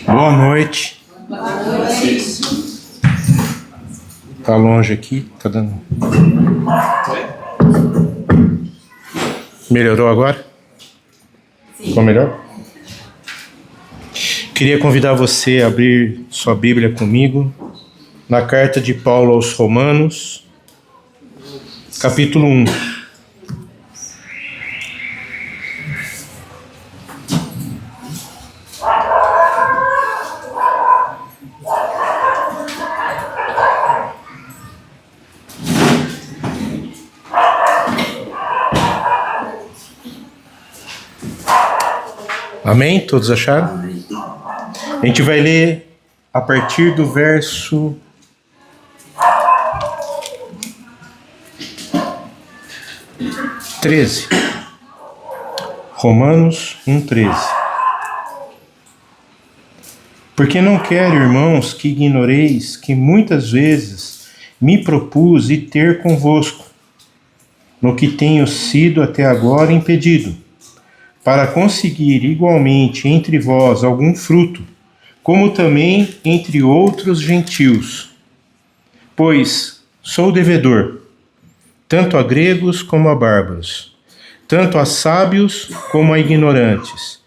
Boa noite. Tá longe aqui? Tá dando. Melhorou agora? Ficou melhor? Queria convidar você a abrir sua Bíblia comigo na carta de Paulo aos Romanos, capítulo 1. Amém? Todos acharam? A gente vai ler a partir do verso 13. Romanos 1:13. Porque não quero, irmãos, que ignoreis que muitas vezes me propus ir ter convosco, no que tenho sido até agora impedido, para conseguir igualmente entre vós algum fruto, como também entre outros gentios. Pois sou devedor, tanto a gregos como a bárbaros, tanto a sábios como a ignorantes.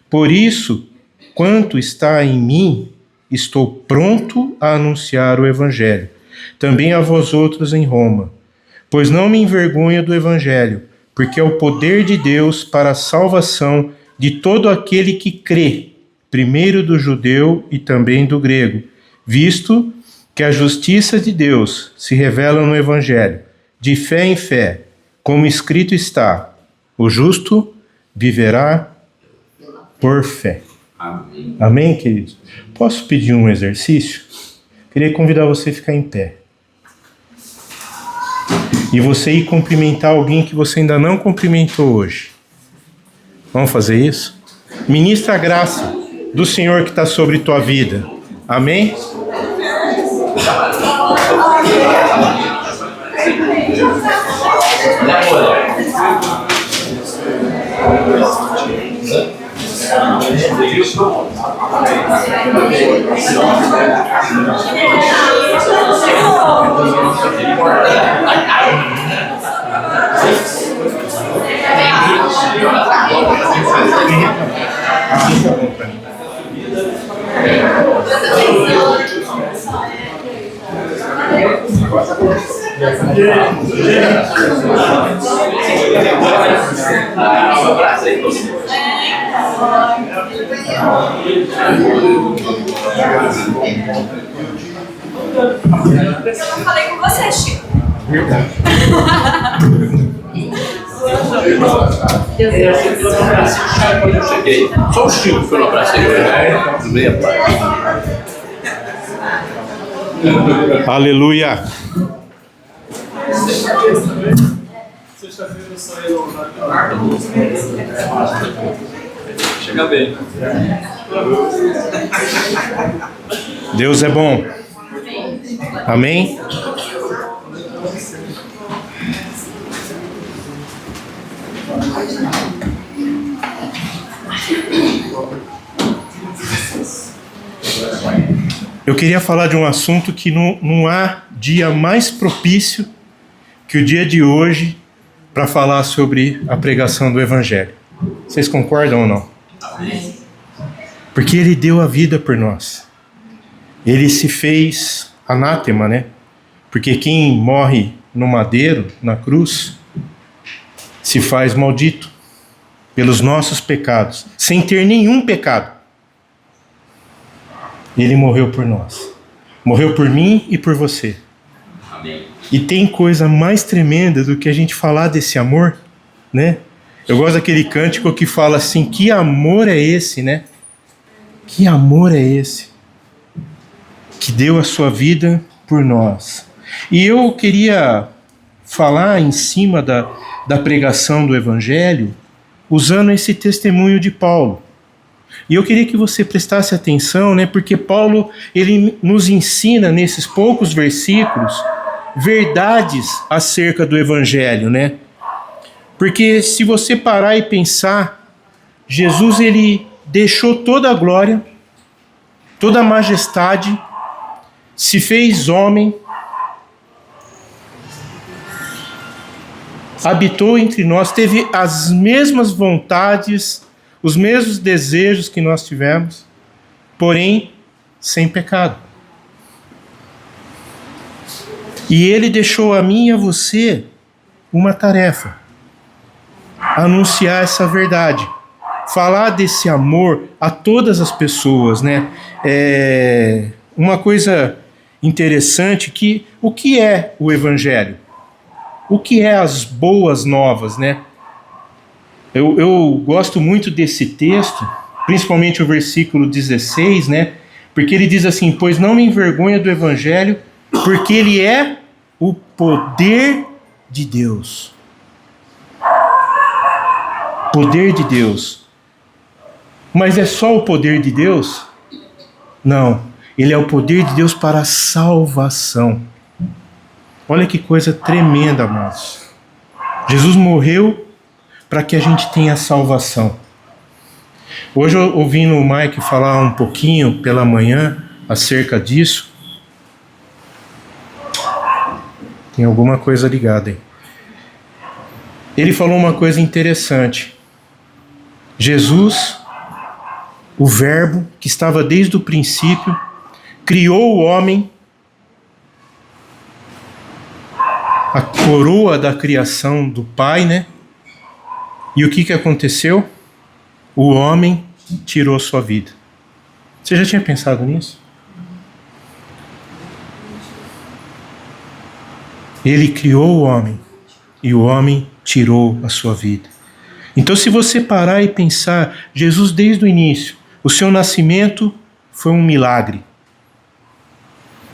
Por isso, quanto está em mim, estou pronto a anunciar o Evangelho, também a vós outros em Roma. Pois não me envergonho do Evangelho, porque é o poder de Deus para a salvação de todo aquele que crê, primeiro do judeu e também do grego, visto que a justiça de Deus se revela no Evangelho, de fé em fé, como escrito está: o justo viverá por fé. Amém. Amém, queridos? Posso pedir um exercício? Queria convidar você a ficar em pé. E você ir cumprimentar alguém que você ainda não cumprimentou hoje. Vamos fazer isso? Ministra a graça do Senhor que está sobre tua vida. Amém? Eu não falei com você, Chico. Verdade. Quando eu cheguei, só o Chico foi no abraço aí, meia parte. Aleluia. Sexta-feira eu saí no chega bem. Deus é bom. Amém? Eu queria falar de um assunto que não há dia mais propício que o dia de hoje para falar sobre a pregação do Evangelho. Vocês concordam ou não? Amém. Porque Ele deu a vida por nós. Ele se fez anátema, né? Porque quem morre no madeiro, na cruz, se faz maldito pelos nossos pecados, sem ter nenhum pecado. Ele morreu por nós. Morreu por mim e por você. Amém. E tem coisa mais tremenda do que a gente falar desse amor, né? Eu gosto daquele cântico que fala assim: que amor é esse, né? Que amor é esse? Que deu a sua vida por nós. E eu queria falar em cima da pregação do Evangelho usando esse testemunho de Paulo. E eu queria que você prestasse atenção, né? Porque Paulo, ele nos ensina nesses poucos versículos verdades acerca do Evangelho, né? Porque se você parar e pensar, Jesus, ele deixou toda a glória, toda a majestade, se fez homem, habitou entre nós, teve as mesmas vontades, os mesmos desejos que nós tivemos, porém sem pecado. E ele deixou a mim e a você uma tarefa: anunciar essa verdade, falar desse amor a todas as pessoas, né? Uma coisa interessante que o que é o Evangelho? O que é as boas novas, né? Eu gosto muito desse texto, principalmente o versículo 16, né? Porque ele diz assim: pois não me envergonho do Evangelho, porque ele é o poder de Deus. Poder de Deus. Mas é só o poder de Deus? Não. Ele é o poder de Deus para a salvação. Olha que coisa tremenda, amados. Jesus morreu para que a gente tenha salvação. Hoje, eu ouvindo o Mike falar um pouquinho pela manhã acerca disso, tem alguma coisa ligada aí. Ele falou uma coisa interessante. Jesus, o Verbo, que estava desde o princípio, criou o homem, a coroa da criação do Pai, né? E o que aconteceu? O homem tirou sua vida. Você já tinha pensado nisso? Ele criou o homem e o homem tirou a sua vida. Então, se você parar e pensar, Jesus desde o início, o seu nascimento foi um milagre.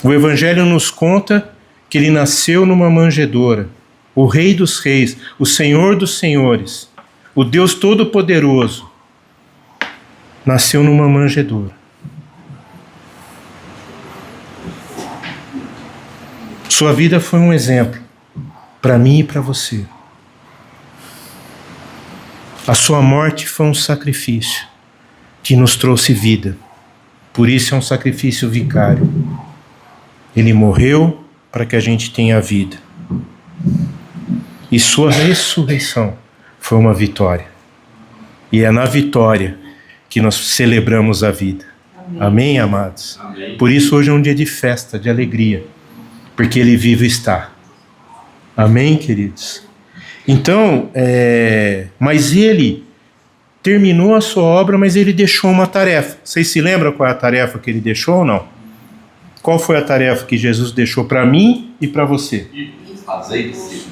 O Evangelho nos conta que ele nasceu numa manjedoura. O Rei dos Reis, o Senhor dos Senhores, o Deus Todo-Poderoso, nasceu numa manjedoura. Sua vida foi um exemplo para mim e para você. A sua morte foi um sacrifício que nos trouxe vida. Por isso é um sacrifício vicário. Ele morreu para que a gente tenha vida. E sua ressurreição foi uma vitória. E é na vitória que nós celebramos a vida. Amém, amados? Amém. Por isso hoje é um dia de festa, de alegria. Porque ele vivo está. Amém, queridos? Então, mas ele terminou a sua obra, mas ele deixou uma tarefa. Vocês se lembram qual é a tarefa que ele deixou ou não? Qual foi a tarefa que Jesus deixou para mim e para você? Fazer discípulos.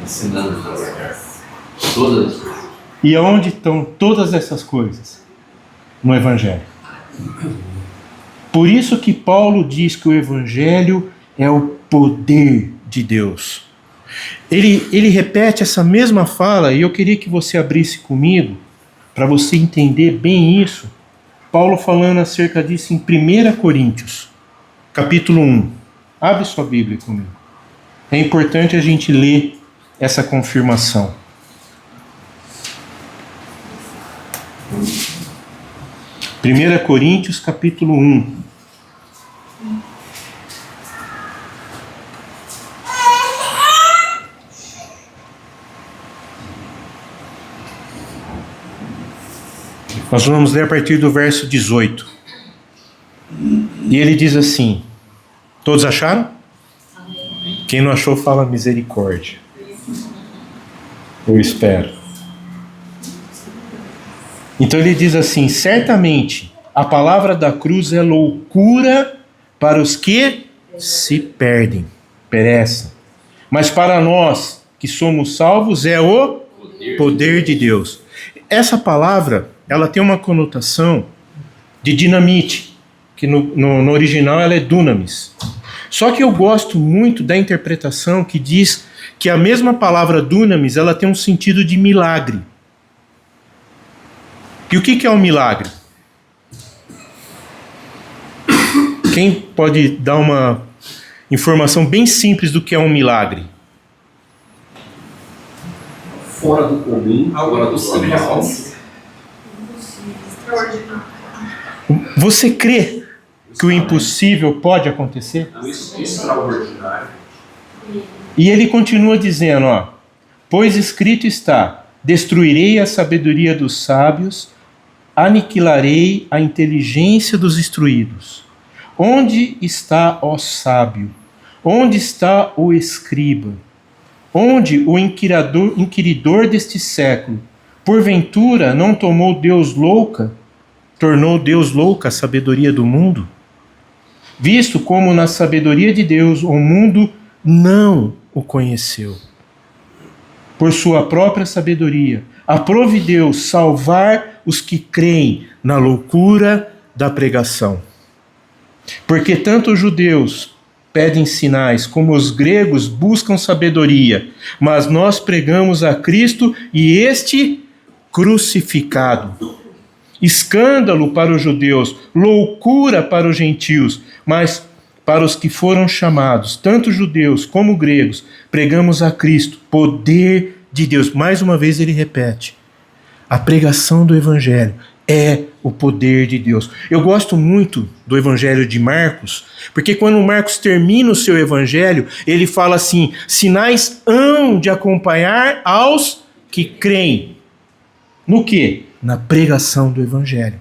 Ensinando todas as coisas. E aonde estão todas essas coisas? No Evangelho. Por isso que Paulo diz que o Evangelho é o poder de Deus. Ele repete essa mesma fala, e eu queria que você abrisse comigo, para você entender bem isso. Paulo falando acerca disso em 1 Coríntios, capítulo 1. Abre sua Bíblia comigo. É importante a gente ler essa confirmação. 1 Coríntios, capítulo 1. Nós vamos ler a partir do verso 18. E ele diz assim: todos acharam? Quem não achou, fala misericórdia. Eu espero. Então ele diz assim: certamente a palavra da cruz é loucura para os que se perdem, perecem. Mas para nós que somos salvos é o poder de Deus. Essa palavra, ela tem uma conotação de dinamite, que no original ela é dunamis. Só que eu gosto muito da interpretação que diz que a mesma palavra dunamis, ela tem um sentido de milagre. E o que é um milagre? Quem pode dar uma informação bem simples do que é um milagre? Fora do comum, fora do normal. Você crê que o impossível pode acontecer? Extraordinário. E ele continua dizendo, ó, pois escrito está, destruirei a sabedoria dos sábios, aniquilarei a inteligência dos instruídos. Onde está, ó sábio? Onde está o escriba? Onde o inquiridor deste século? Porventura não tornou Deus louca a sabedoria do mundo? Visto como na sabedoria de Deus o mundo não o conheceu. Por sua própria sabedoria, aprove Deus salvar os que creem na loucura da pregação. Porque tanto os judeus pedem sinais, como os gregos buscam sabedoria, mas nós pregamos a Cristo e este crucificado. Escândalo para os judeus, loucura para os gentios, mas para os que foram chamados, tanto judeus como gregos, pregamos a Cristo, poder de Deus. Mais uma vez ele repete, a pregação do Evangelho é o poder de Deus. Eu gosto muito do Evangelho de Marcos, porque quando Marcos termina o seu Evangelho, ele fala assim, sinais hão de acompanhar aos que creem. No quê? Na pregação do Evangelho.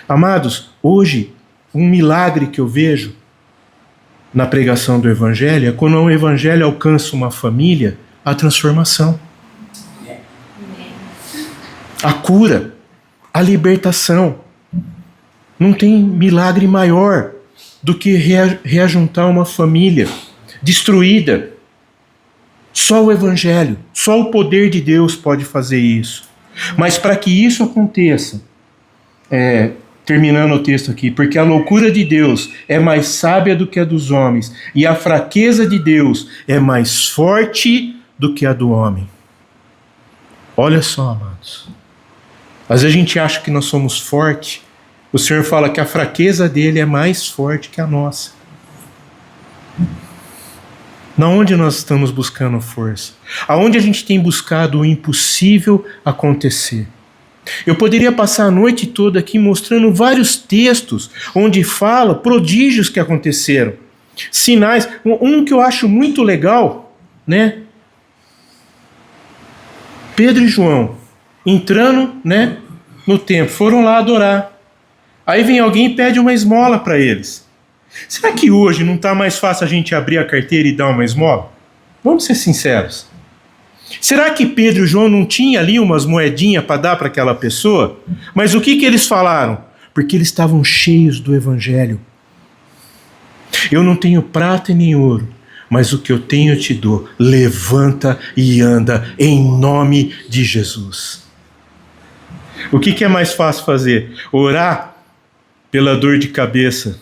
Amados, hoje, um milagre que eu vejo na pregação do Evangelho é quando o Evangelho alcança uma família, a transformação, a cura, a libertação. Não tem milagre maior do que reajuntar uma família destruída. Só o Evangelho, só o poder de Deus pode fazer isso. Mas para que isso aconteça, terminando o texto aqui, porque a loucura de Deus é mais sábia do que a dos homens, e a fraqueza de Deus é mais forte do que a do homem. Olha só, amados. Às vezes a gente acha que nós somos fortes. O Senhor fala que a fraqueza dele é mais forte que a nossa. Na onde nós estamos buscando força? Aonde a gente tem buscado o impossível acontecer? Eu poderia passar a noite toda aqui mostrando vários textos onde fala prodígios que aconteceram, sinais. Um que eu acho muito legal, né? Pedro e João entrando, né, no templo, foram lá adorar. Aí vem alguém e pede uma esmola para eles. Será que hoje não está mais fácil a gente abrir a carteira e dar uma esmola? Vamos ser sinceros. Será que Pedro e João não tinham ali umas moedinhas para dar para aquela pessoa? Mas o que eles falaram? Porque eles estavam cheios do Evangelho. Eu não tenho prata e nem ouro, mas o que eu tenho eu te dou. Levanta e anda em nome de Jesus. O que é mais fácil fazer? Orar pela dor de cabeça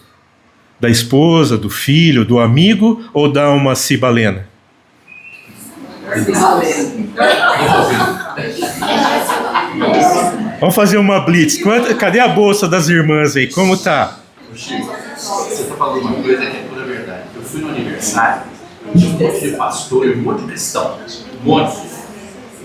da esposa, do filho, do amigo, ou dar uma cibalena? Vamos fazer uma blitz. Cadê a bolsa das irmãs aí? Como tá? Chico, você está falando uma coisa que é pura verdade. Eu fui no aniversário, tinha um monte de pastor e um monte de cristão. Um monte.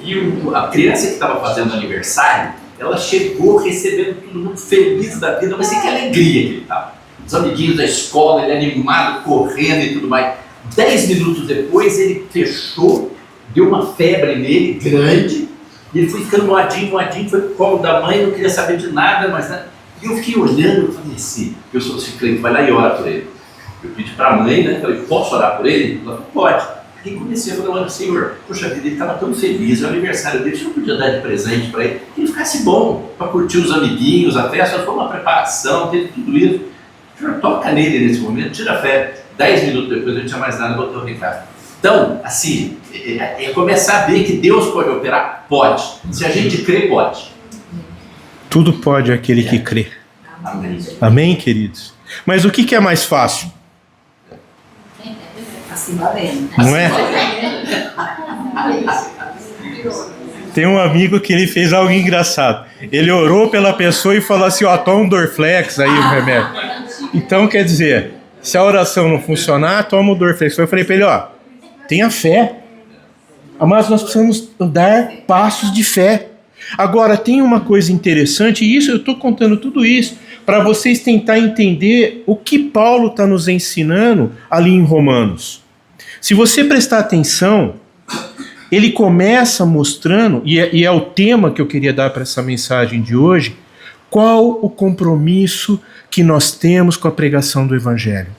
E a criança que estava fazendo aniversário, ela chegou recebendo todo mundo feliz da vida, mas que alegria que ele estava. Os amiguinhos da escola, ele animado, correndo e tudo mais. 10 minutos depois, ele fechou, deu uma febre nele, grande, e ele foi ficando moadinho, foi pro colo da mãe, não queria saber de nada, mas... E eu fiquei olhando e falei assim, eu sou esse crente, vai lá e ora por ele. Eu pedi para a mãe, né, falei, posso orar por ele? Ela falou, pode. E comecei a falar, Senhor, poxa vida, ele estava tão feliz, é o aniversário dele, você não podia dar de presente para ele, que ele ficasse bom, para curtir os amiguinhos, a festa, foi uma preparação, teve tudo isso. Senhor, toca nele nesse momento, tira a fé. 10 minutos depois, não tinha mais nada, botou o Ricardo. Então, assim, é começar a ver que Deus pode operar? Pode. Se a gente crê, pode. Tudo pode aquele que crê. Amém. Amém, queridos? Mas o que é mais fácil? Assim valendo. Não é? Tem um amigo que ele fez algo engraçado. Ele orou pela pessoa e falou assim, ó, toma um Dorflex aí, o remédio. Então, quer dizer, se a oração não funcionar, toma o Dorflex. Eu falei para ele, ó, tenha fé. Mas nós precisamos dar passos de fé. Agora, tem uma coisa interessante, e isso eu estou contando tudo isso para vocês tentar entender o que Paulo está nos ensinando ali em Romanos. Se você prestar atenção, ele começa mostrando, e é o tema que eu queria dar para essa mensagem de hoje, qual o compromisso que nós temos com a pregação do Evangelho.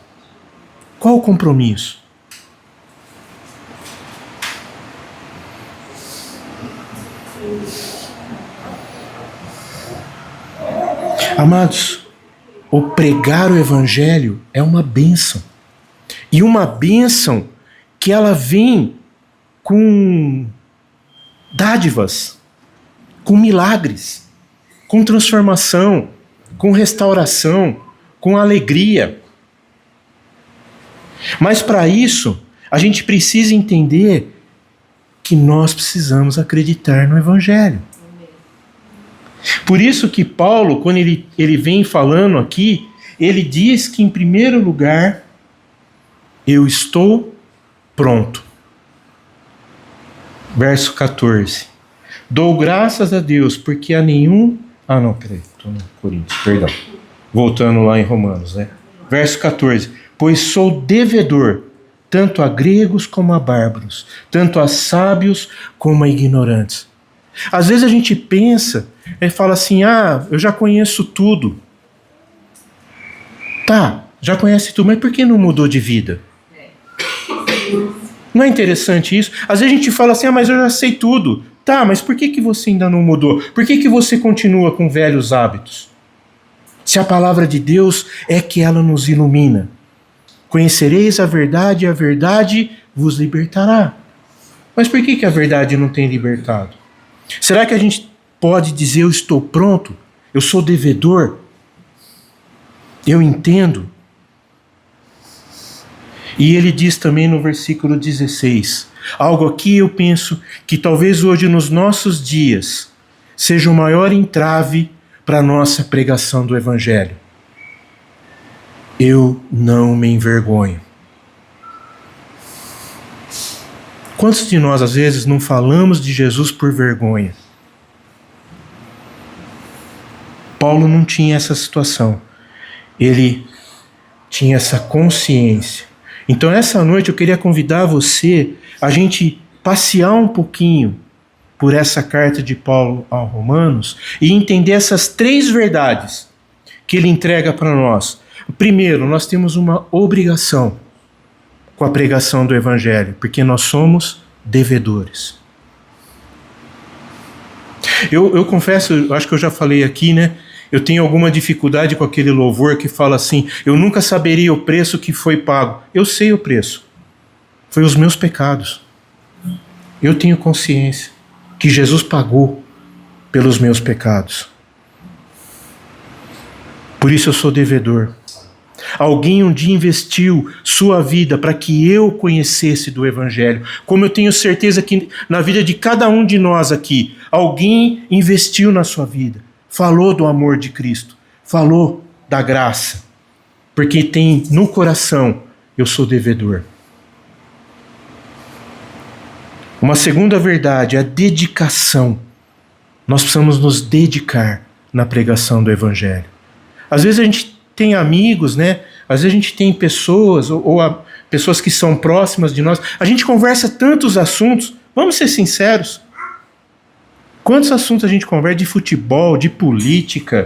Qual o compromisso? Amados, o pregar o Evangelho é uma bênção. E uma bênção que ela vem com dádivas, com milagres, com transformação, com restauração, com alegria. Mas para isso, a gente precisa entender que nós precisamos acreditar no Evangelho. Por isso que Paulo, quando ele vem falando aqui, ele diz que, em primeiro lugar, eu estou pronto. Verso 14. Dou graças a Deus, porque a nenhum... estou no Coríntios, perdão. Voltando lá em Romanos, né? Verso 14. Pois sou devedor, tanto a gregos como a bárbaros, tanto a sábios como a ignorantes. Às vezes a gente pensa, fala assim, eu já conheço tudo. Tá, já conhece tudo, mas por que não mudou de vida? Não é interessante isso? Às vezes a gente fala assim, mas eu já sei tudo. Tá, mas por que você ainda não mudou? Por que você continua com velhos hábitos? Se a palavra de Deus é que ela nos ilumina. Conhecereis a verdade e a verdade vos libertará. Mas por que a verdade não tem libertado? Será que a gente pode dizer, eu estou pronto? Eu sou devedor? Eu entendo? E ele diz também no versículo 16, algo aqui eu penso que talvez hoje nos nossos dias seja o maior entrave para a nossa pregação do Evangelho. Eu não me envergonho. Quantos de nós às vezes não falamos de Jesus por vergonha? Paulo não tinha essa situação. Ele tinha essa consciência. Então essa noite eu queria convidar você a gente passear um pouquinho por essa carta de Paulo aos Romanos e entender essas três verdades que ele entrega para nós. Primeiro, nós temos uma obrigação com a pregação do Evangelho, porque nós somos devedores. Eu confesso, eu acho que eu já falei aqui, né? Eu tenho alguma dificuldade com aquele louvor que fala assim, eu nunca saberia o preço que foi pago. Eu sei o preço. Foi os meus pecados. Eu tenho consciência que Jesus pagou pelos meus pecados. Por isso eu sou devedor. Alguém um dia investiu sua vida para que eu conhecesse do Evangelho. Como eu tenho certeza que na vida de cada um de nós aqui, alguém investiu na sua vida. Falou do amor de Cristo. Falou da graça. Porque tem no coração, eu sou devedor. Uma segunda verdade é a dedicação. Nós precisamos nos dedicar na pregação do Evangelho. Às vezes a gente tem amigos, né? Às vezes a gente tem pessoas, ou pessoas que são próximas de nós. A gente conversa tantos assuntos, vamos ser sinceros. Quantos assuntos a gente conversa de futebol, de política,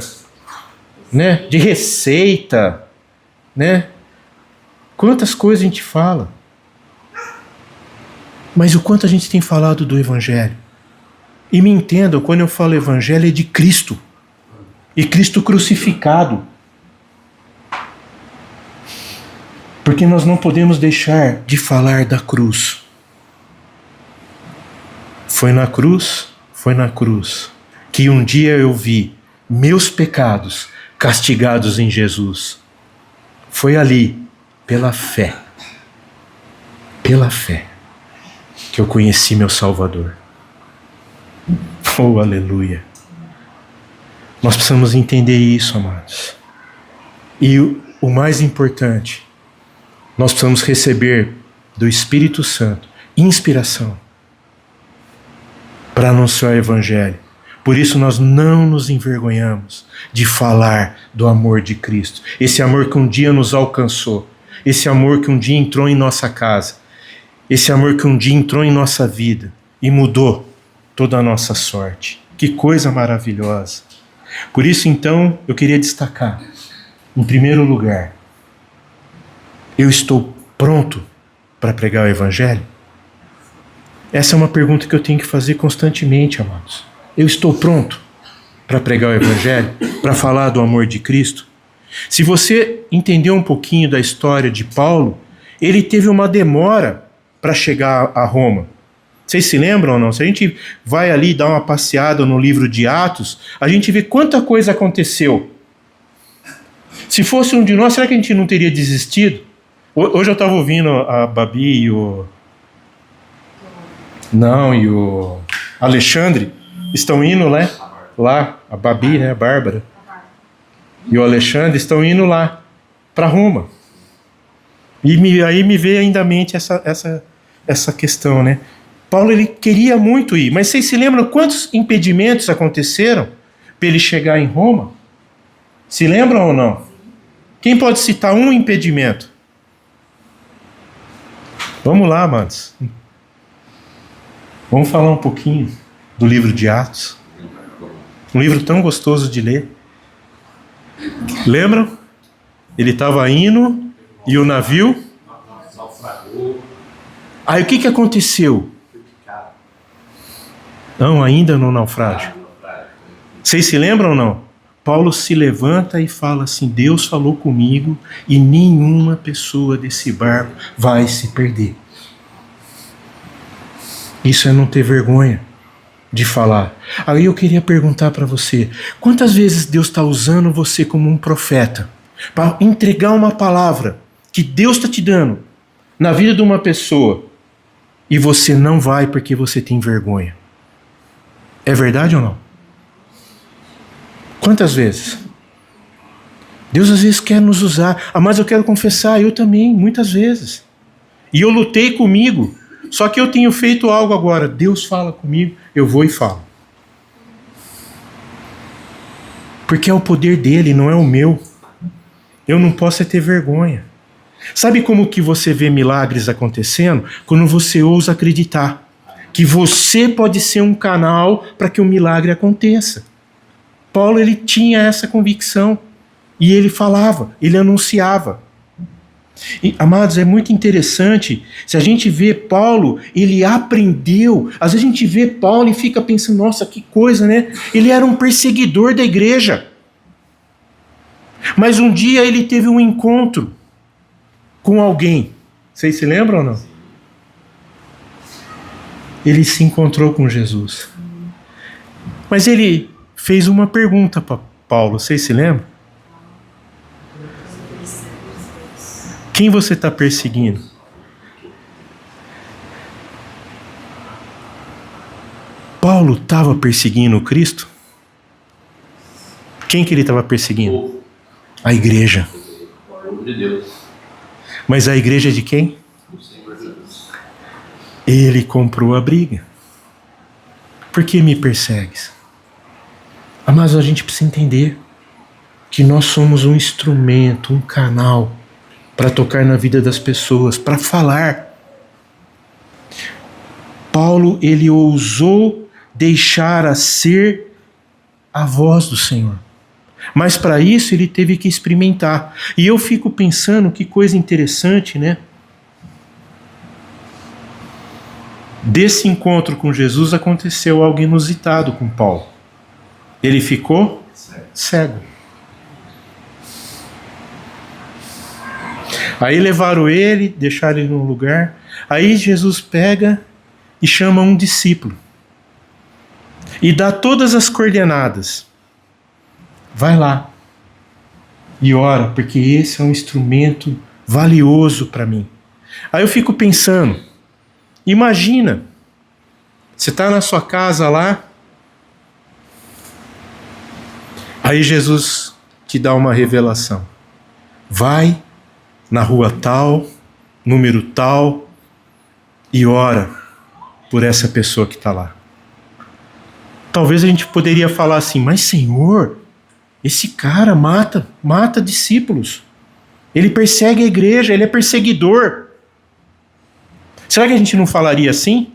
né? De receita, né? Quantas coisas a gente fala. Mas o quanto a gente tem falado do Evangelho. E me entendam, quando eu falo Evangelho é de Cristo. E Cristo crucificado. Porque nós não podemos deixar de falar da cruz. Foi na cruz que um dia eu vi meus pecados castigados em Jesus. Foi ali, pela fé, que eu conheci meu Salvador. Oh, aleluia! Nós precisamos entender isso, amados. E o mais importante, nós precisamos receber do Espírito Santo inspiração para anunciar o Evangelho. Por isso nós não nos envergonhamos de falar do amor de Cristo. Esse amor que um dia nos alcançou. Esse amor que um dia entrou em nossa casa. Esse amor que um dia entrou em nossa vida e mudou toda a nossa sorte. Que coisa maravilhosa. Por isso, então, eu queria destacar, em primeiro lugar, eu estou pronto para pregar o Evangelho? Essa é uma pergunta que eu tenho que fazer constantemente, amados. Eu estou pronto para pregar o Evangelho, para falar do amor de Cristo? Se você entendeu um pouquinho da história de Paulo, ele teve uma demora para chegar a Roma. Vocês se lembram ou não? Se a gente vai ali dar uma passeada no livro de Atos, a gente vê quanta coisa aconteceu. Se fosse um de nós, será que a gente não teria desistido? Hoje eu estava ouvindo a Babi e o Alexandre estão indo, né? Lá, a Babi, né? A Bárbara. E o Alexandre estão indo lá, para Roma. E aí me veio ainda à mente essa questão, né? Paulo, ele queria muito ir, mas vocês se lembram quantos impedimentos aconteceram para ele chegar em Roma? Se lembram ou não? Quem pode citar um impedimento? Vamos lá, amados. Vamos falar um pouquinho do livro de Atos. Um livro tão gostoso de ler. Lembram? Ele estava indo e o navio... Aí o que aconteceu? Não, ainda no naufrágio. Vocês se lembram ou não? Paulo se levanta e fala assim: Deus falou comigo e nenhuma pessoa desse barco vai se perder. Isso é não ter vergonha de falar. Aí eu queria perguntar para você: quantas vezes Deus está usando você como um profeta para entregar uma palavra que Deus está te dando na vida de uma pessoa e você não vai porque você tem vergonha? É verdade ou não? Quantas vezes? Deus às vezes quer nos usar. Mas eu quero confessar, eu também, muitas vezes. E eu lutei comigo. Só que eu tenho feito algo agora. Deus fala comigo, eu vou e falo. Porque é o poder dele, não é o meu. Eu não posso ter vergonha. Sabe como que você vê milagres acontecendo? Quando você ousa acreditar que você pode ser um canal para que o milagre aconteça. Paulo, ele tinha essa convicção e ele falava, ele anunciava. E, amados, é muito interessante, se a gente vê Paulo, ele aprendeu. Às vezes a gente vê Paulo e fica pensando, nossa, que coisa, né? Ele era um perseguidor da igreja. Mas um dia ele teve um encontro com alguém. Vocês se lembram ou não? Ele se encontrou com Jesus. Mas ele fez uma pergunta para Paulo. Vocês se lembram? Quem você está perseguindo? Paulo estava perseguindo Cristo? Quem que ele estava perseguindo? A igreja. Mas a igreja de quem? Ele comprou a briga. Por que me persegues? Mas a gente precisa entender que nós somos um instrumento, um canal para tocar na vida das pessoas, para falar. Paulo, ele ousou deixar a ser a voz do Senhor. Mas para isso ele teve que experimentar. E eu fico pensando que coisa interessante, né? Desse encontro com Jesus aconteceu algo inusitado com Paulo. Ele ficou cego. Aí levaram ele, deixaram ele num lugar. Aí Jesus pega e chama um discípulo. E dá todas as coordenadas. Vai lá e ora, porque esse é um instrumento valioso para mim. Aí eu fico pensando, imagina, você está na sua casa lá, aí Jesus te dá uma revelação. Vai na rua tal, número tal, e ora por essa pessoa que está lá. talvez a gente poderia falar assim, mas Senhor, esse cara mata discípulos. Ele persegue a igreja, ele é perseguidor. Será que a gente não falaria assim?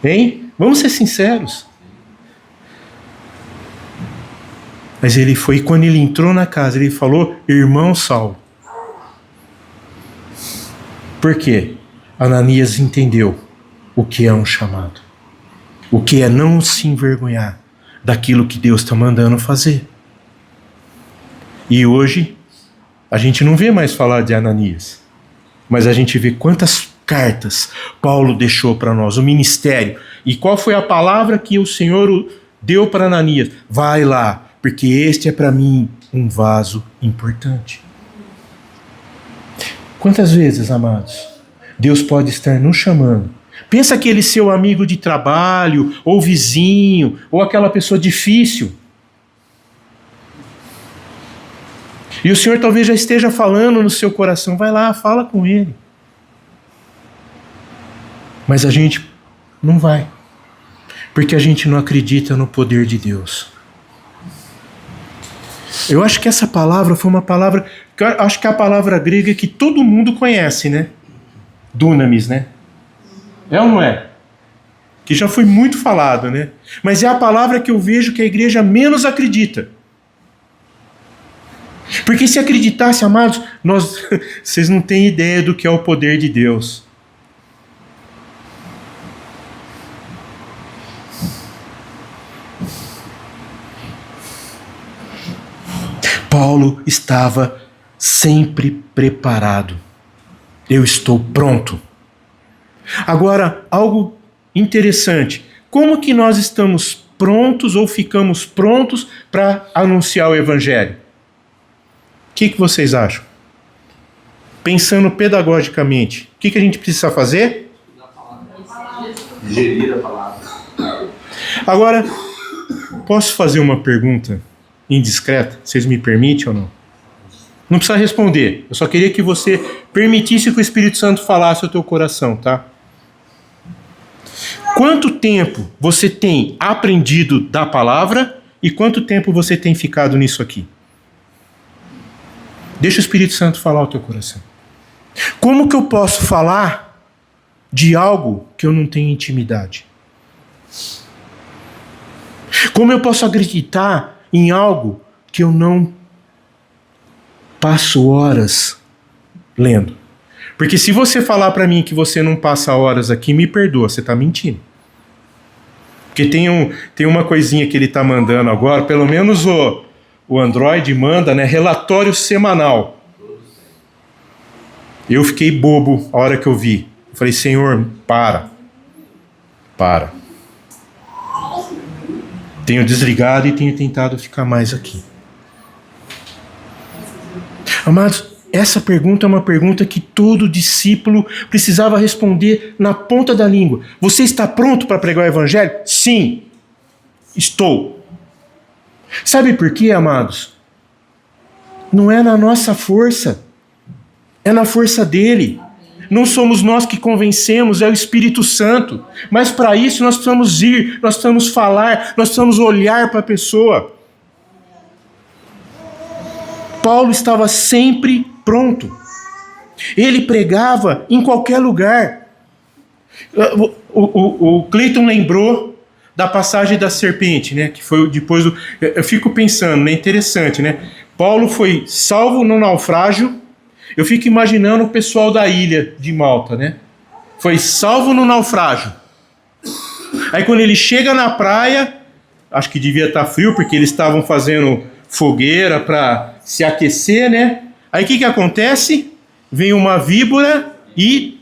Hein? Vamos ser sinceros. Mas ele foi, quando ele entrou na casa, ele falou, irmão Saulo. Por quê? Ananias entendeu o que é um chamado. O que é não se envergonhar daquilo que Deus está mandando fazer. E hoje, a gente não vê mais falar de Ananias, mas a gente vê quantas cartas Paulo deixou para nós, o ministério. E qual foi a palavra que o Senhor deu para Ananias? Vai lá, porque este é para mim um vaso importante. Quantas vezes, amados, Deus pode estar nos chamando? Pensa aquele seu amigo de trabalho, ou vizinho, ou aquela pessoa difícil. E o Senhor talvez já esteja falando no seu coração, vai lá, fala com ele. Mas a gente não vai, porque a gente não acredita no poder de Deus. Eu acho que essa palavra foi uma palavra, acho que é a palavra grega que todo mundo conhece, né? Dunamis, né? É ou não é? Que já foi muito falado, né? Mas é a palavra que eu vejo que a igreja menos acredita. Porque se acreditasse, amados, vocês não têm ideia do que é o poder de Deus. Paulo estava sempre preparado. Eu estou pronto. Agora, algo interessante. Como que nós estamos prontos ou ficamos prontos para anunciar o Evangelho? O que vocês acham? Pensando pedagogicamente, o que a gente precisa fazer? Digerir a palavra. Agora, posso fazer uma pergunta indiscreta? Vocês me permitem ou não? Não precisa responder. Eu só queria que você permitisse que o Espírito Santo falasse ao teu coração, tá? Quanto tempo você tem aprendido da palavra e quanto tempo você tem ficado nisso aqui? Deixa o Espírito Santo falar ao teu coração. Como que eu posso falar de algo que eu não tenho intimidade? Como eu posso acreditar em algo que eu não passo horas lendo? Porque se você falar para mim que você não passa horas aqui, me perdoa, você está mentindo. Porque tem uma coisinha que ele está mandando agora, pelo menos o Android manda, né, relatório semanal. Eu fiquei bobo a hora que eu vi. Eu falei, Senhor, para. Tenho desligado e tenho tentado ficar mais aqui. Amados, essa pergunta é uma pergunta que todo discípulo precisava responder na ponta da língua. Você está pronto para pregar o Evangelho? Sim, estou. Sabe por quê, amados? Não é na nossa força, é na força dele. Não somos nós que convencemos, é o Espírito Santo. Mas para isso nós precisamos ir, nós precisamos falar, nós precisamos olhar para a pessoa. Paulo estava sempre pronto. Ele pregava em qualquer lugar. O Cleiton lembrou da passagem da serpente, né? Que foi depois do... Eu fico pensando, né? Interessante, né? Paulo foi salvo no naufrágio. Eu fico imaginando o pessoal da ilha de Malta, né? Foi salvo no naufrágio. Aí quando ele chega na praia, acho que devia estar frio, porque eles estavam fazendo fogueira para se aquecer, né? Aí o que acontece? Vem uma víbora e...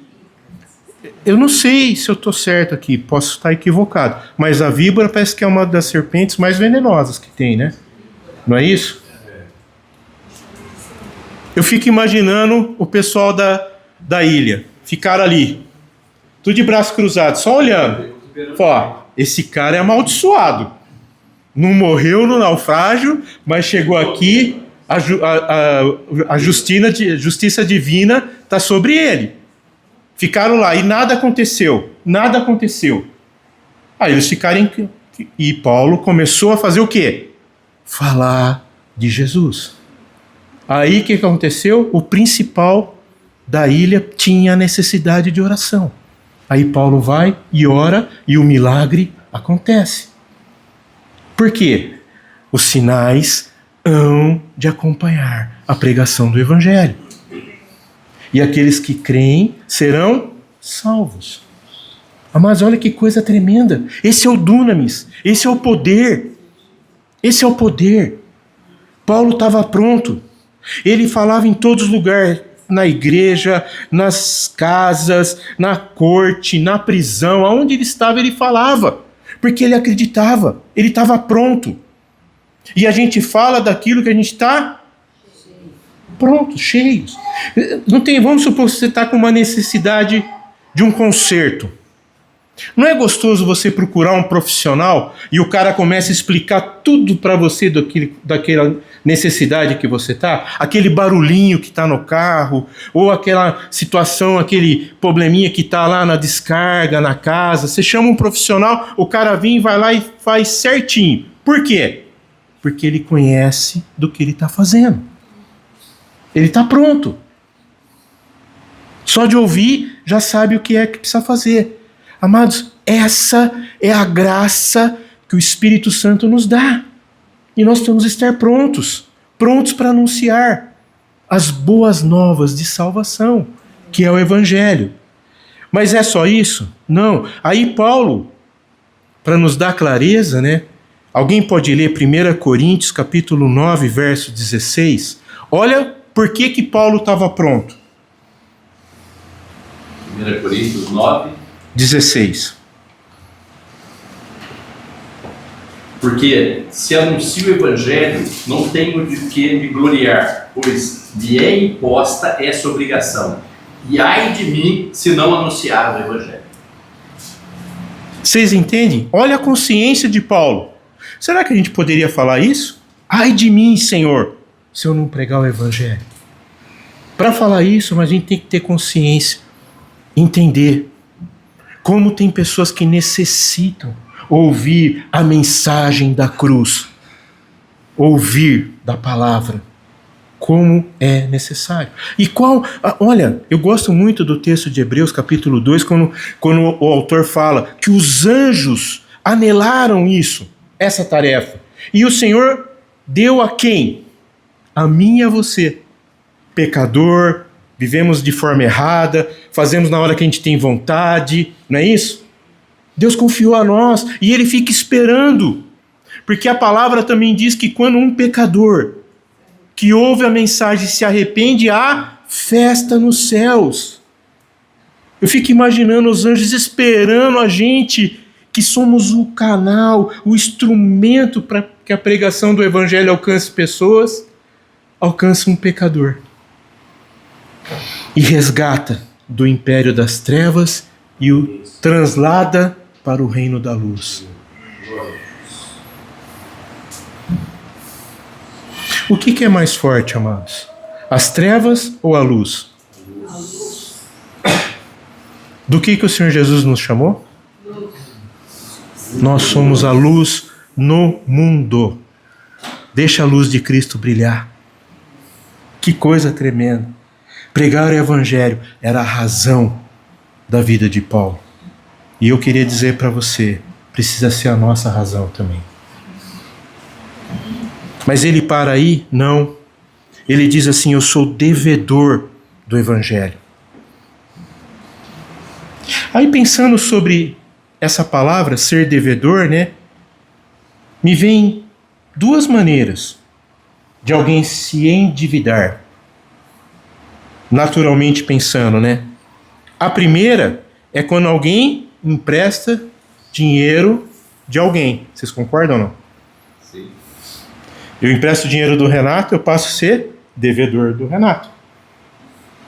Eu não sei se eu estou certo aqui, posso estar equivocado, mas a víbora parece que é uma das serpentes mais venenosas que tem, né? Não é isso? Eu fico imaginando o pessoal da ilha, ficaram ali, tudo de braço cruzado, só olhando. Ó, esse cara é amaldiçoado. Não morreu no naufrágio, mas chegou aqui, a justiça divina está sobre ele. Ficaram lá e nada aconteceu. Aí eles ficaram E Paulo começou a fazer o quê? Falar de Jesus. Aí o que aconteceu? O principal da ilha tinha necessidade de oração. Aí Paulo vai e ora e o milagre acontece. Por quê? Os sinais hão de acompanhar a pregação do Evangelho. E aqueles que creem serão salvos. Mas olha que coisa tremenda. Esse é o dunamis, esse é o poder. Esse é o poder. Paulo estava pronto. Ele falava em todos os lugares, na igreja, nas casas, na corte, na prisão, aonde ele estava ele falava, porque ele acreditava, ele estava pronto. E a gente fala daquilo que a gente está pronto, cheios. Não tem, vamos supor que você está com uma necessidade de um conserto. Não é gostoso você procurar um profissional e o cara começa a explicar tudo para você daquela necessidade que você está? Aquele barulhinho que está no carro, ou aquela situação, aquele probleminha que está lá na descarga, na casa. Você chama um profissional, o cara vem, vai lá e faz certinho. Por quê? Porque ele conhece do que ele está fazendo. Ele está pronto. Só de ouvir, já sabe o que é que precisa fazer. Amados, essa é a graça que o Espírito Santo nos dá. E nós temos que estar prontos para anunciar as boas novas de salvação, que é o Evangelho. Mas é só isso? Não. Aí Paulo, para nos dar clareza, né? Alguém pode ler 1 Coríntios capítulo 9, verso 16? Olha por que Paulo estava pronto. 1 Coríntios 9, 16. Porque se anuncio o Evangelho, não tenho de que me gloriar, pois me é imposta essa obrigação. E ai de mim se não anunciar o Evangelho. Vocês entendem? Olha a consciência de Paulo. Será que a gente poderia falar isso? Ai de mim, Senhor, se eu não pregar o Evangelho. Para falar isso, mas a gente tem que ter consciência, entender como tem pessoas que necessitam ouvir a mensagem da cruz, ouvir da palavra, como é necessário. E olha, eu gosto muito do texto de Hebreus capítulo 2, quando o autor fala que os anjos anelaram isso, essa tarefa. E o Senhor deu a quem? A mim e a você. Pecador, vivemos de forma errada, fazemos na hora que a gente tem vontade, não é isso? Deus confiou a nós e Ele fica esperando. Porque a palavra também diz que quando um pecador que ouve a mensagem e se arrepende, há festa nos céus. Eu fico imaginando os anjos esperando a gente, que somos o canal, o instrumento para que a pregação do Evangelho alcance pessoas, alcance um pecador. E resgata do império das trevas e o translada para o reino da luz. O que é mais forte, amados? As trevas ou a luz? Do que o Senhor Jesus nos chamou? Nós somos a luz no mundo. Deixa a luz de Cristo brilhar. Que coisa tremenda. Pregar o Evangelho era a razão da vida de Paulo. E eu queria dizer para você, precisa ser a nossa razão também. Mas ele para aí? Não. Ele diz assim, eu sou devedor do Evangelho. Aí pensando sobre essa palavra, ser devedor, né? Me vem duas maneiras de alguém se endividar. Naturalmente pensando, né? A primeira é quando alguém empresta dinheiro de alguém. Vocês concordam ou não? Sim. Eu empresto dinheiro do Renato, eu passo a ser devedor do Renato.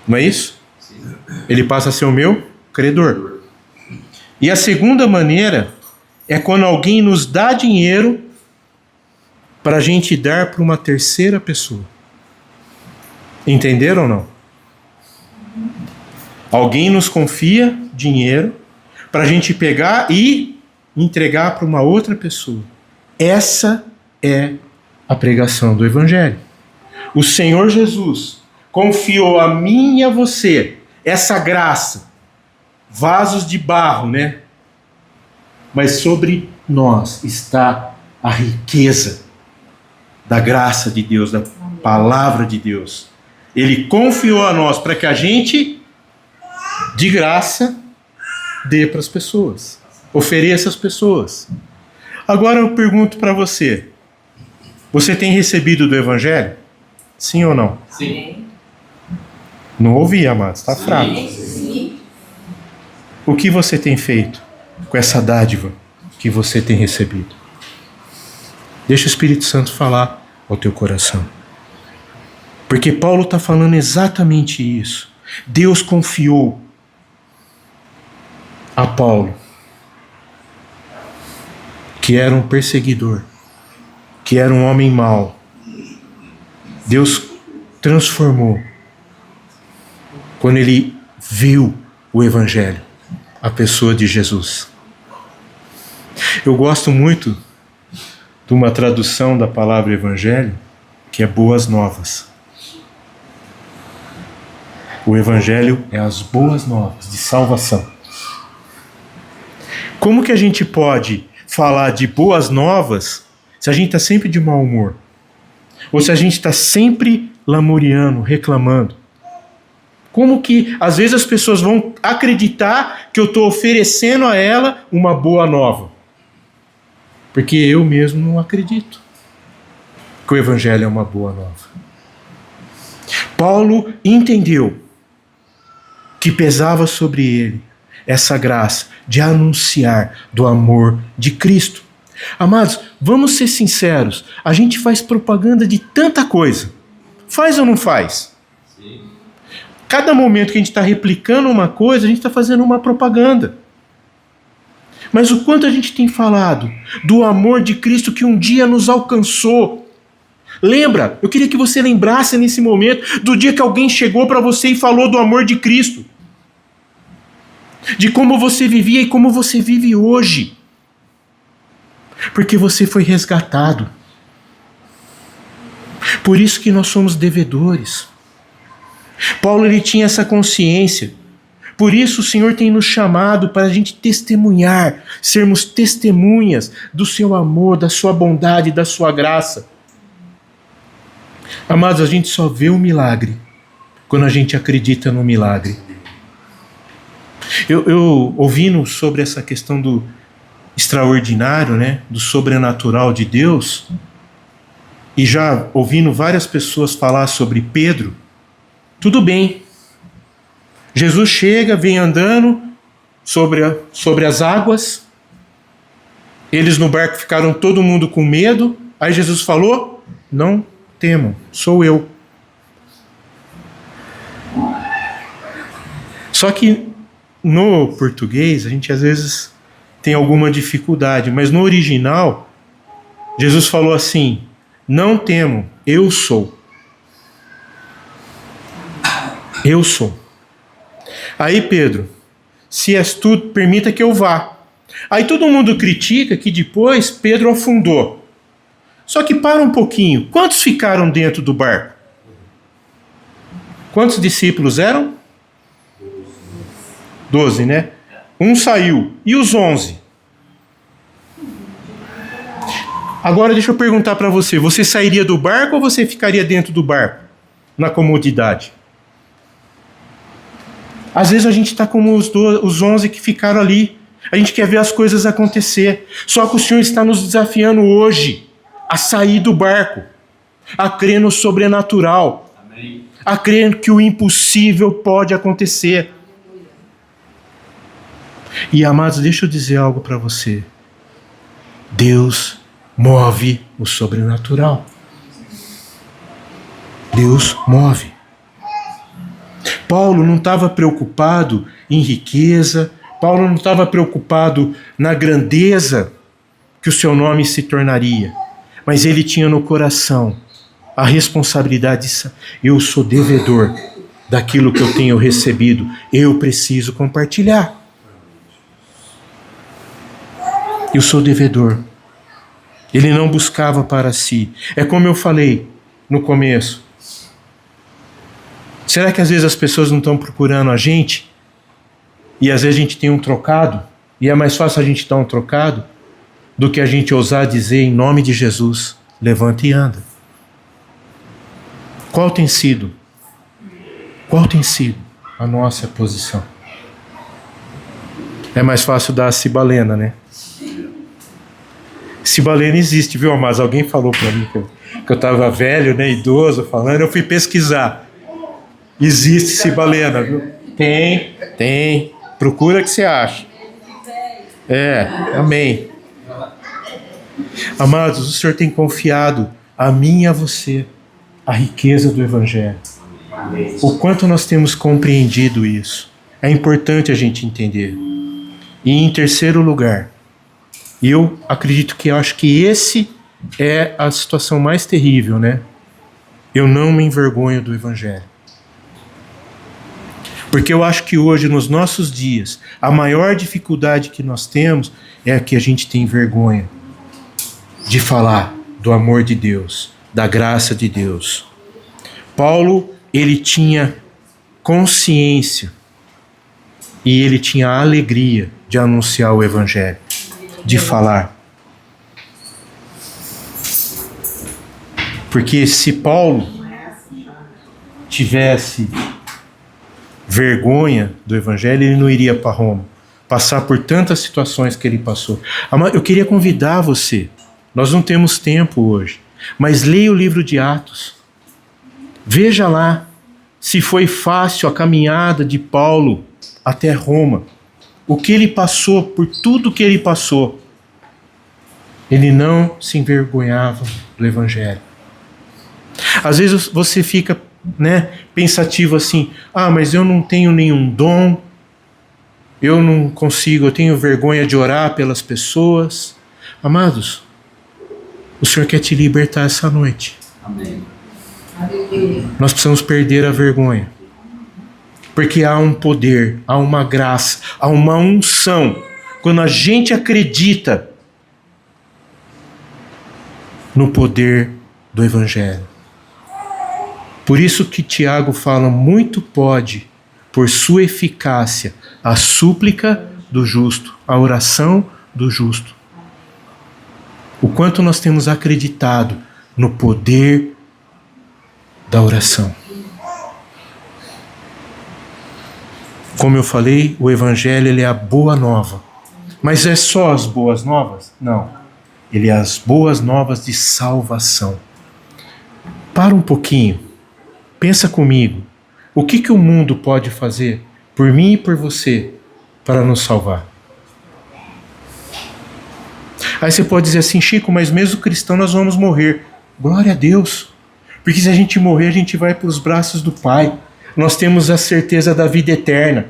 Não é isso? Sim. Ele passa a ser o meu credor. E a segunda maneira é quando alguém nos dá dinheiro para a gente dar para uma terceira pessoa. Entenderam ou não? Alguém nos confia dinheiro para a gente pegar e entregar para uma outra pessoa. Essa é a pregação do Evangelho. O Senhor Jesus confiou a mim e a você essa graça, vasos de barro, né? Mas sobre nós está a riqueza da graça de Deus, da palavra de Deus. Ele confiou a nós para que a gente, de graça, dê para as pessoas, ofereça às pessoas. Agora eu pergunto para você: você tem recebido do Evangelho? Sim ou não? Sim. Não ouvi, amados, está fraco. Sim. O que você tem feito com essa dádiva que você tem recebido? Deixa o Espírito Santo falar ao teu coração. Porque Paulo está falando exatamente isso. Deus confiou a Paulo, que era um perseguidor, que era um homem mau. Deus transformou quando ele viu o Evangelho, a pessoa de Jesus. Eu gosto muito de uma tradução da palavra Evangelho, que é boas novas. O Evangelho é as boas novas de salvação. Como que a gente pode falar de boas novas se a gente está sempre de mau humor? Ou se a gente está sempre lamuriando, reclamando? Como que às vezes as pessoas vão acreditar que eu estou oferecendo a ela uma boa nova? Porque eu mesmo não acredito que o Evangelho é uma boa nova. Paulo entendeu que pesava sobre ele essa graça de anunciar do amor de Cristo. Amados, vamos ser sinceros, a gente faz propaganda de tanta coisa. Faz ou não faz? Sim. Cada momento que a gente está replicando uma coisa, a gente está fazendo uma propaganda. Mas o quanto a gente tem falado do amor de Cristo que um dia nos alcançou. Lembra? Eu queria que você lembrasse nesse momento do dia que alguém chegou para você e falou do amor de Cristo. De como você vivia e como você vive hoje. Porque você foi resgatado. Por isso que nós somos devedores. Paulo, ele tinha essa consciência. Por isso o Senhor tem nos chamado para a gente testemunhar, sermos testemunhas do seu amor, da sua bondade, da sua graça. Amados, a gente só vê o milagre quando a gente acredita no milagre. Eu ouvindo sobre essa questão do extraordinário, né, do sobrenatural de Deus, e já ouvindo várias pessoas falar sobre Pedro, tudo bem. Jesus chega, vem andando sobre as águas, eles no barco ficaram todo mundo com medo, aí Jesus falou: não temam, sou eu. Só que no português a gente às vezes tem alguma dificuldade, mas no original Jesus falou assim: não temam, eu sou. Eu sou. Aí Pedro, se és tu, permita que eu vá. Aí todo mundo critica que depois Pedro afundou. Só que para um pouquinho, quantos ficaram dentro do barco? Quantos discípulos eram? 12, né? Um saiu. E os 11? Agora deixa eu perguntar para você. Você sairia do barco ou você ficaria dentro do barco? Na comodidade? Às vezes a gente está como os 11 que ficaram ali. A gente quer ver as coisas acontecer. Só que o Senhor está nos desafiando hoje a sair do barco, a crer no sobrenatural, Amém. a crer que o impossível pode acontecer. E amados, deixa eu dizer algo para você. Deus move o sobrenatural. Deus move. Paulo não estava preocupado em riqueza, Paulo não estava preocupado na grandeza que o seu nome se tornaria, mas ele tinha no coração a responsabilidade de eu sou devedor daquilo que eu tenho recebido, eu preciso compartilhar. Eu sou devedor. Ele não buscava para si. É como eu falei no começo. Será que às vezes as pessoas não estão procurando a gente? E às vezes a gente tem um trocado? E é mais fácil a gente dar um trocado do que a gente ousar dizer em nome de Jesus, levanta e anda. Qual tem sido a nossa posição? É mais fácil dar a cibalena, né? Cibalena existe, viu, mas alguém falou para mim que eu estava velho, né, idoso, falando, eu fui pesquisar. Existe cibalena, viu? Tem. Procura que você acha. Amém. Amados, o Senhor tem confiado a mim e a você a riqueza do Evangelho. O quanto nós temos compreendido isso. É importante a gente entender. E em terceiro lugar, eu acredito que eu acho que esse é a situação mais terrível, né? Eu não me envergonho do Evangelho. Porque eu acho que hoje, nos nossos dias, a maior dificuldade que nós temos é que a gente tem vergonha de falar do amor de Deus, da graça de Deus. Paulo, ele tinha consciência e ele tinha a alegria de anunciar o Evangelho, de falar. Porque se Paulo tivesse vergonha do Evangelho, ele não iria para Roma, passar por tantas situações que ele passou. Eu queria convidar você, nós não temos tempo hoje, mas leia o livro de Atos. Veja lá se foi fácil a caminhada de Paulo até Roma. O que ele passou, por tudo que ele passou. Ele não se envergonhava do Evangelho. Às vezes você fica, pensativo assim, mas eu não tenho nenhum dom, eu não consigo, eu tenho vergonha de orar pelas pessoas. Amados, o Senhor quer te libertar essa noite. Amém. Nós precisamos perder a vergonha. Porque há um poder, há uma graça, há uma unção. Quando a gente acredita no poder do Evangelho. Por isso que Tiago fala, muito pode, por sua eficácia, a súplica do justo, a oração do justo. O quanto nós temos acreditado no poder da oração. Como eu falei, o Evangelho ele é a boa nova. Mas é só as boas novas? Não. Ele é as boas novas de salvação. Para um pouquinho. Pensa comigo. O que o mundo pode fazer por mim e por você para nos salvar? Aí você pode dizer assim, Chico, mas mesmo cristão nós vamos morrer. Glória a Deus. Porque se a gente morrer, a gente vai para os braços do Pai. Nós temos a certeza da vida eterna.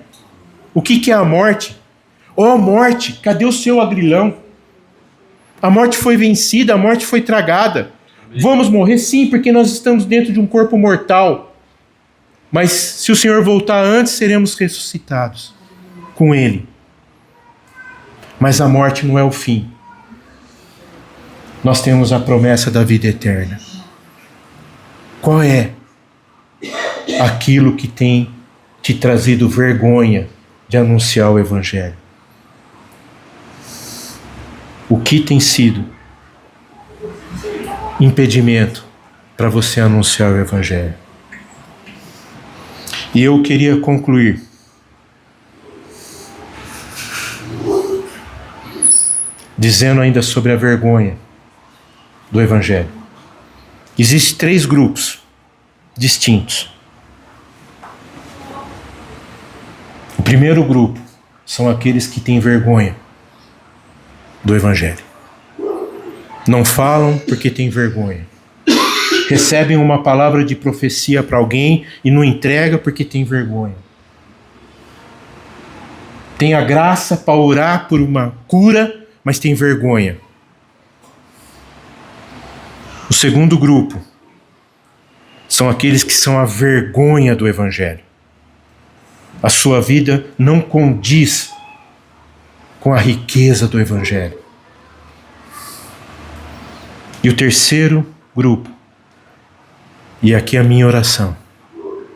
O que é a morte? Ó morte, cadê o seu agrilhão? A morte foi vencida, a morte foi tragada. Vamos morrer? Sim, porque nós estamos dentro de um corpo mortal. Mas se o Senhor voltar antes, seremos ressuscitados com Ele. Mas a morte não é o fim. Nós temos a promessa da vida eterna. Qual é aquilo que tem te trazido vergonha de anunciar o Evangelho? O que tem sido impedimento para você anunciar o Evangelho? E eu queria concluir dizendo ainda sobre a vergonha do Evangelho. Existem 3 grupos distintos. O primeiro grupo são aqueles que têm vergonha do Evangelho. Não falam porque têm vergonha. Recebem uma palavra de profecia para alguém e não entrega porque tem vergonha. Tem a graça para orar por uma cura, mas tem vergonha. O segundo grupo são aqueles que são a vergonha do Evangelho. A sua vida não condiz com a riqueza do Evangelho. E o terceiro grupo, e aqui a minha oração,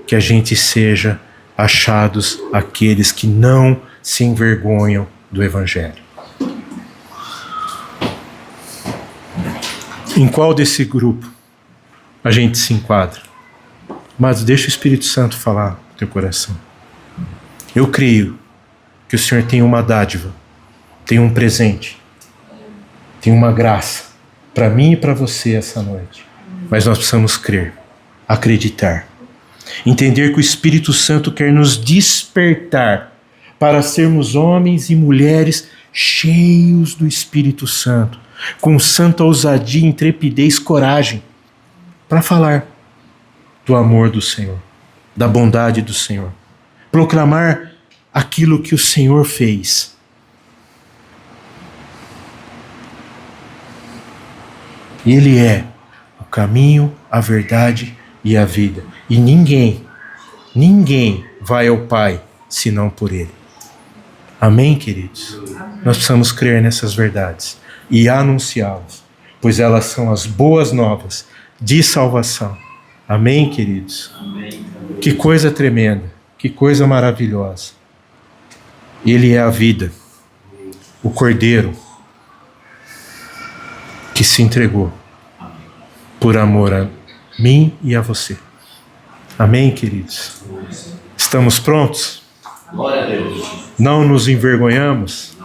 que a gente seja achados aqueles que não se envergonham do Evangelho. Em qual desse grupo a gente se enquadra? Mas deixa o Espírito Santo falar no teu coração. Eu creio que o Senhor tem uma dádiva, tem um presente, tem uma graça para mim e para você essa noite. Mas nós precisamos crer, acreditar, entender que o Espírito Santo quer nos despertar para sermos homens e mulheres cheios do Espírito Santo, com santa ousadia, intrepidez, coragem, para falar do amor do Senhor, da bondade do Senhor, proclamar aquilo que o Senhor fez. Ele é o caminho, a verdade e a vida. E ninguém vai ao Pai senão por Ele. Amém, queridos? Nós precisamos crer nessas verdades e anunciá-las, pois elas são as boas novas de salvação. Amém, queridos? Amém. Que coisa tremenda, que coisa maravilhosa. Ele é a vida, o Cordeiro que se entregou por amor a mim e a você. Amém, queridos? Estamos prontos? Glória a Deus. Não nos envergonhamos?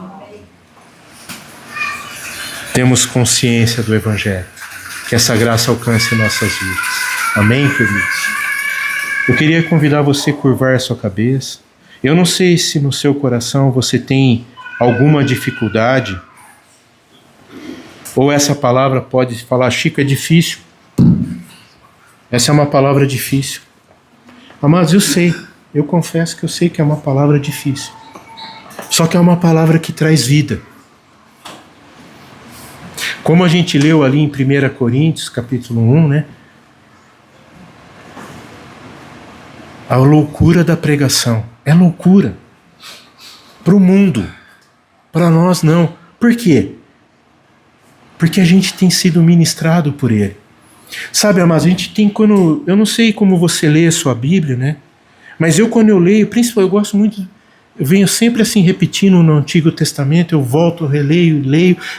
Temos consciência do Evangelho. Que essa graça alcance nossas vidas. Amém, queridos? Eu queria convidar você a curvar a sua cabeça. Eu não sei se no seu coração você tem alguma dificuldade, ou essa palavra pode falar, Chico, é difícil. Essa é uma palavra difícil. Amados, eu confesso que eu sei que é uma palavra difícil. Só que é uma palavra que traz vida. Como a gente leu ali em 1 Coríntios, capítulo 1, né? A loucura da pregação. É loucura. Para o mundo. Para nós não. Por quê? Porque a gente tem sido ministrado por Ele. Sabe, amados, a gente tem quando... Eu não sei como você lê a sua Bíblia, né? Mas quando eu leio, principalmente, eu gosto muito... Eu venho sempre assim repetindo no Antigo Testamento, eu volto, releio,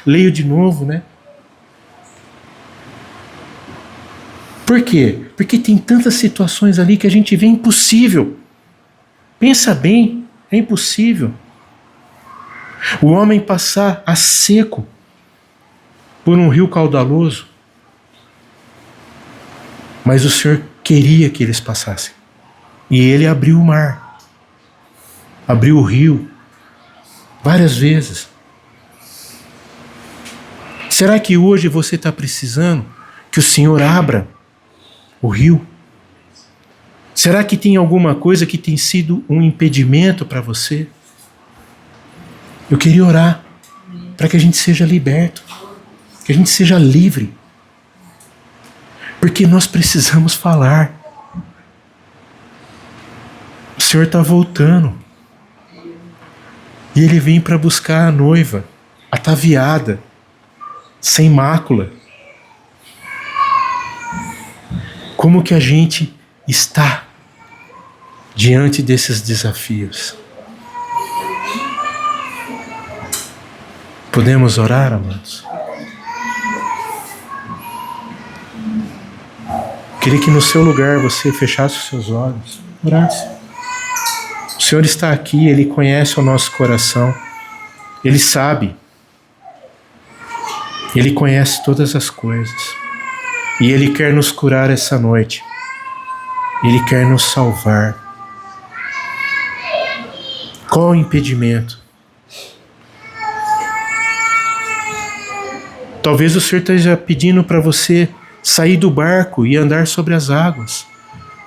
leio de novo, né? Por quê? Porque tem tantas situações ali que a gente vê impossível. Pensa bem, é impossível. O homem passar a seco por um rio caudaloso, mas o Senhor queria que eles passassem. E Ele abriu o mar, abriu o rio, várias vezes. Será que hoje você está precisando que o Senhor abra o rio? Será que tem alguma coisa que tem sido um impedimento para você? Eu queria orar para que a gente seja liberto, que a gente seja livre, porque nós precisamos falar. O Senhor está voltando e Ele vem para buscar a noiva ataviada, sem mácula. Como que a gente está diante desses desafios? Podemos orar, amados? Queria que no seu lugar você fechasse os seus olhos, orasse. O Senhor está aqui, Ele conhece o nosso coração, Ele sabe, Ele conhece todas as coisas. E Ele quer nos curar essa noite. Ele quer nos salvar. Qual o impedimento? Talvez o Senhor esteja pedindo para você sair do barco e andar sobre as águas.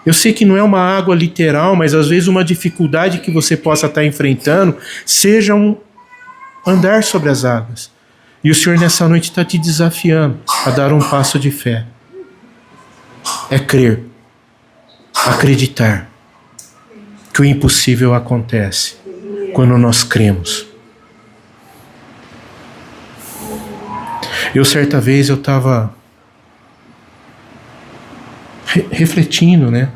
Eu sei que não é uma água literal, mas às vezes uma dificuldade que você possa estar enfrentando seja um andar sobre as águas. E o Senhor nessa noite está te desafiando a dar um passo de fé. É crer, acreditar que o impossível acontece quando nós cremos. Eu certa vez eu estava refletindo, né?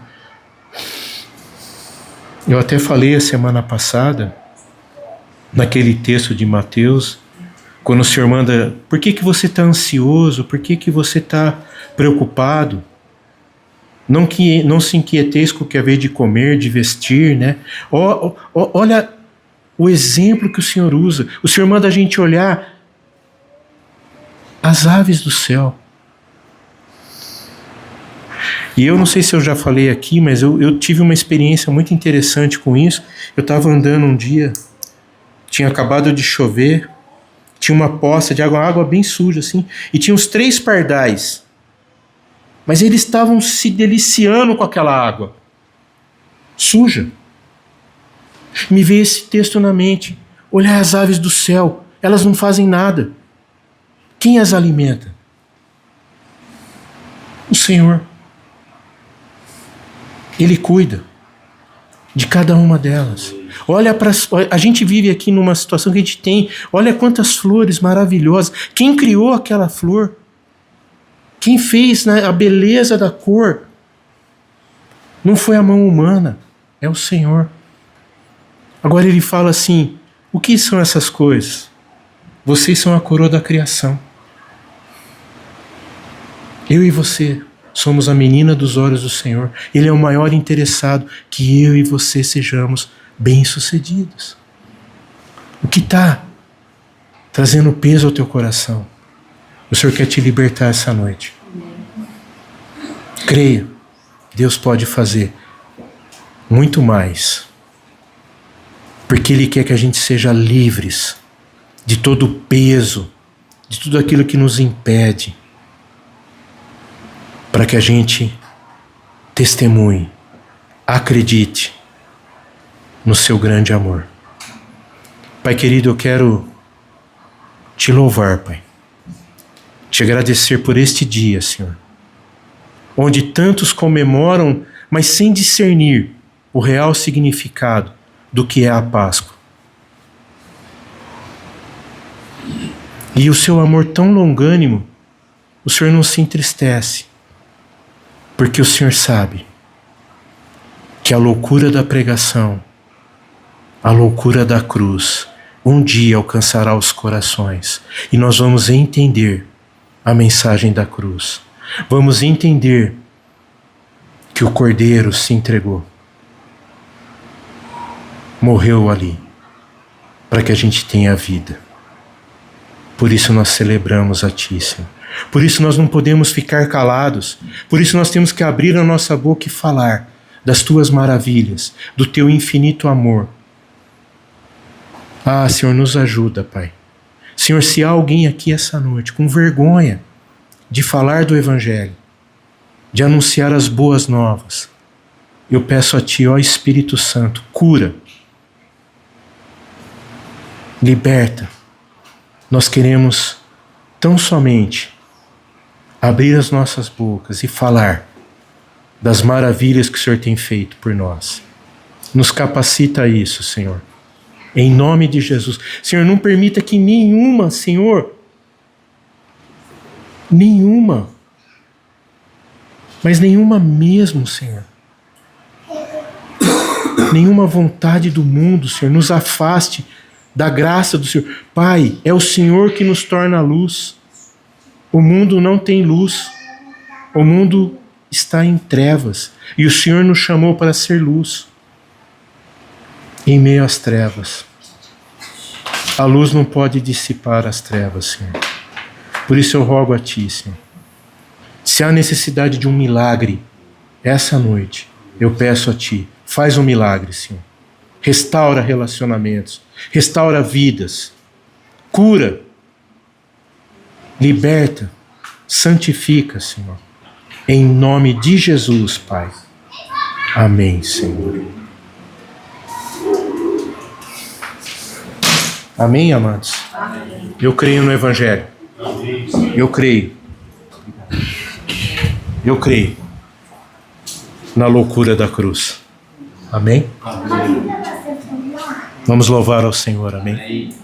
Eu até falei a semana passada, naquele texto de Mateus, quando o Senhor manda, por que você está ansioso? Por que você está preocupado? Não se inquieteis com o que haver de comer, de vestir, né? Olha o exemplo que o Senhor usa. O Senhor manda a gente olhar as aves do céu. E eu não sei se eu já falei aqui, mas eu tive uma experiência muito interessante com isso. Eu estava andando um dia, tinha acabado de chover, tinha uma poça de água bem suja assim, e tinha uns 3 pardais. Mas eles estavam se deliciando com aquela água suja. Me veio esse texto na mente. Olhar as aves do céu, elas não fazem nada. Quem as alimenta? O Senhor. Ele cuida de cada uma delas. Olha para a gente vive aqui numa situação que a gente tem. Olha quantas flores maravilhosas. Quem criou aquela flor? Quem fez, né, a beleza da cor? Não foi a mão humana, é o Senhor. Agora ele fala assim: o que são essas coisas? Vocês são a coroa da criação. Eu e você somos a menina dos olhos do Senhor. Ele é o maior interessado que eu e você sejamos bem-sucedidos. O que está trazendo peso ao teu coração? O Senhor quer te libertar essa noite. Creia, Deus pode fazer muito mais. Porque Ele quer que a gente seja livres de todo o peso, de tudo aquilo que nos impede, para que a gente testemunhe, acredite no seu grande amor. Pai querido, eu quero te louvar, Pai. Te agradecer por este dia, Senhor, onde tantos comemoram, mas sem discernir o real significado do que é a Páscoa. E o seu amor tão longânimo, o Senhor não se entristece, porque o Senhor sabe que a loucura da pregação, a loucura da cruz, um dia alcançará os corações, e nós vamos entender a mensagem da cruz. Vamos entender que o Cordeiro se entregou, morreu ali, para que a gente tenha vida. Por isso nós celebramos a Ti, Senhor. Por isso nós não podemos ficar calados. Por isso nós temos que abrir a nossa boca e falar das Tuas maravilhas, do Teu infinito amor. Ah, Senhor, nos ajuda, Pai. Senhor, se há alguém aqui essa noite com vergonha de falar do Evangelho, de anunciar as boas novas, eu peço a Ti, ó Espírito Santo, cura, liberta. Nós queremos tão somente abrir as nossas bocas e falar das maravilhas que o Senhor tem feito por nós. Nos capacita a isso, Senhor. Em nome de Jesus. Senhor, não permita que nenhuma, Senhor, nenhuma, mas nenhuma mesmo, Senhor, nenhuma vontade do mundo, Senhor, nos afaste da graça do Senhor. Pai, é o Senhor que nos torna a luz. O mundo não tem luz. O mundo está em trevas. E o Senhor nos chamou para ser luz em meio às trevas. A luz não pode dissipar as trevas, Senhor. Por isso eu rogo a Ti, Senhor. Se há necessidade de um milagre essa noite, eu peço a Ti, faz um milagre, Senhor. Restaura relacionamentos, restaura vidas, cura, liberta, santifica, Senhor. Em nome de Jesus, Pai. Amém, Senhor. Amém, amados? Amém. Eu creio no Evangelho. Eu creio. Eu creio na loucura da cruz. Amém? Amém. Vamos louvar ao Senhor, amém?